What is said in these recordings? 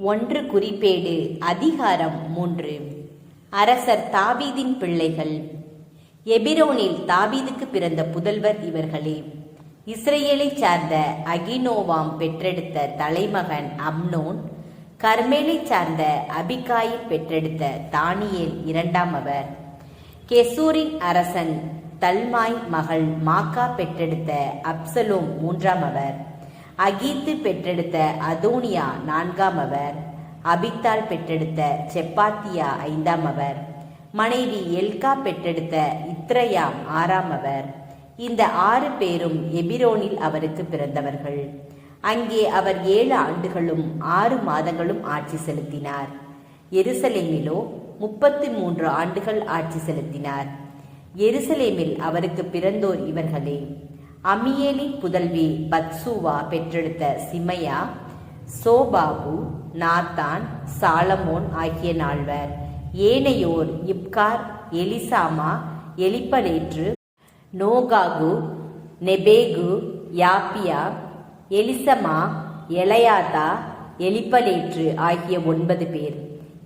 ஒன்று குறிப்பேடு அதிகாரம் 3. அரசர் தாவீதின் பிள்ளைகள். எபிரோனில் தாவீதுக்கு பிறந்த புதல்வர் இவர்களே. இஸ்ரேலைச் சார்ந்த அகினோவாம் பெற்றெடுத்த தலைமகன் அம்னோன், கர்மேலைச் சார்ந்த அபிகாயில் பெற்றெடுத்த தானியேல் இரண்டாமவர், கெசூரின் அரசன் தல்மாய் மகள் மாக்கா பெற்றெடுத்த அப்சலோம் மூன்றாமவர், அகீத்து பெற்றெடுத்த அதோனியா நான்காமவர், அபித்தால் பெற்றெடுத்த செப்பாத்தியா ஐந்தாமவர், மனைவி எல்கா பெற்றெடுத்த இத்ரயாம் ஆறாமவர். இந்த 6 பேரும் எபிரோனில் அவருக்கு பிறந்தவர்கள். அங்கே அவர் 7 ஆண்டுகளும் 6 மாதங்களும் ஆட்சி செலுத்தினார். எருசலேமிலோ 33 ஆண்டுகள் ஆட்சி செலுத்தினார். எருசலேமில் அவருக்கு பிறந்தோர் இவர்களே: அமியேலின் புதல்வி பத்சூவா பெற்றெடுத்த சிமையா, சோபாபு, நாத்தான், சாலமோன் ஆகிய 4. ஏனையோர் இப்கார், எலிசாமா, எலிப்பலேற்று, நோகாகு, நெபேகு, யாப்பியா, எலிசமா, எலையாதா, எலிப்பலேற்று ஆகிய 9 பேர்.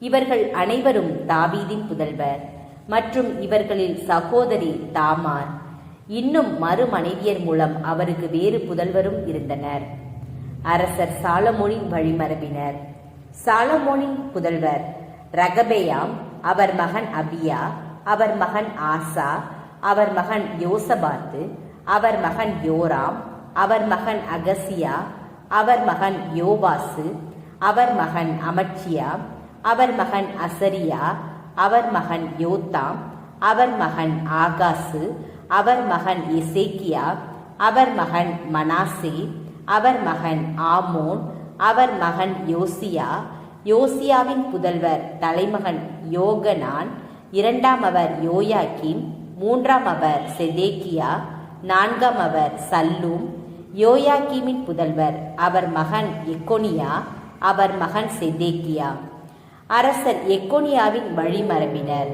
இவர்கள் அனைவரும் தாவீதின் புதல்வர். மற்றும் இவர்களில் சகோதரி தாமார். இன்னும் மறுமனைவியர் மூலம் அவருக்கு வேறு புதல்வரும் இருந்தனர். அரசர் சாலமோனின் வழிமரபினர். சாலமோனின் புதல்வர் ரகபெயாம், அவர் மகன் அபியா, அவர் மகன் ஆசா, அவர் மகன் யோசபாத்து, அவர் மகன் யோராம், அவர் மகன் அகசியா, அவர் மகன் யோவாசு, அவர் மகன் அமட்சியா, அவர் மகன் அசரியா, அவர் மகன் யோத்தாம், அவர் மகன் ஆகாசு, அவர் மகன் எசேக்கியா, அவர் மகன் மனாசே, அவர் மகன் ஆமோன், அவர் மகன் யோசியா. யோசியாவின் புதல்வர் தலைமகன் யோகனான், இரண்டாமவர் யோயாக்கிம், மூன்றாமவர் செதேக்கியா, நான்காமவர் சல்லூம். யோயாக்கிமின் புதல்வர் அவர் மகன் எக்கோனியா, அவர் மகன் செதேக்கியா. அரசர் எக்கோனியாவின் வழிமரபினர்.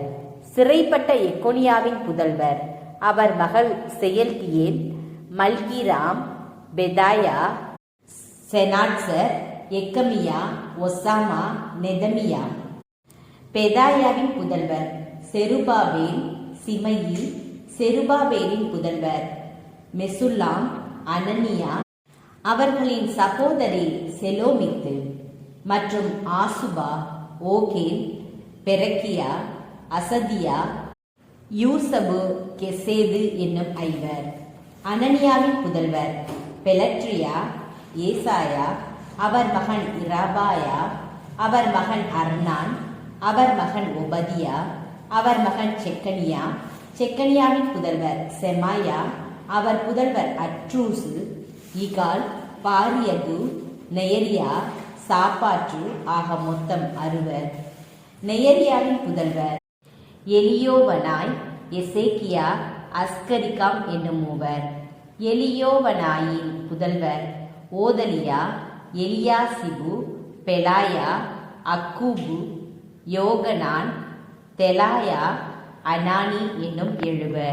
சிறைப்பட்ட எக்கோனியாவின் புதல்வர் அவர் மகள் செயல்தியேல், மல்கிராம், பெதாயா, செனாட்சர், எக்கமியா, ஒசாமா, நெதமியா. பெதாயாவின் புதல்வர் செருபாபேல், சிமையி. செருபாபேலின் புதல்வர் மெசுல்லாம், அனனியா. அவர்களின் சகோதரி செலோமித்து மற்றும் ஆசுபா, ஓகேல், பெரக்கியா, அசதியா, யூசபு, கெசேது என்னும் 5. அனனியாவின் புதல்வர் பெலட்ரியா, ஏசாயா, அவர் மகன் இரபாயா, அவர் மகன் அர்னான், அவர் மகன் ஒபதியா, அவர் மகன் செக்கனியா. செக்கனியாவின் புதல்வர் செமாயா, அவர் புதல்வர் அட்ரூசு, இகால், பாரியது, நெயரியா, சாப்பாற்று ஆக மொத்தம் 60. நெயரியாவின் புதல்வர் எலியோவனாய், எசேக்கியா, அஸ்கரிகாம் என்னும் 3. எலியோவனாயின் புதல்வர் ஓதலியா, எலியாசிபு, பெலாயா, அக்கூபு, யோகனான், தெலாயா, அனானி என்னும் 7.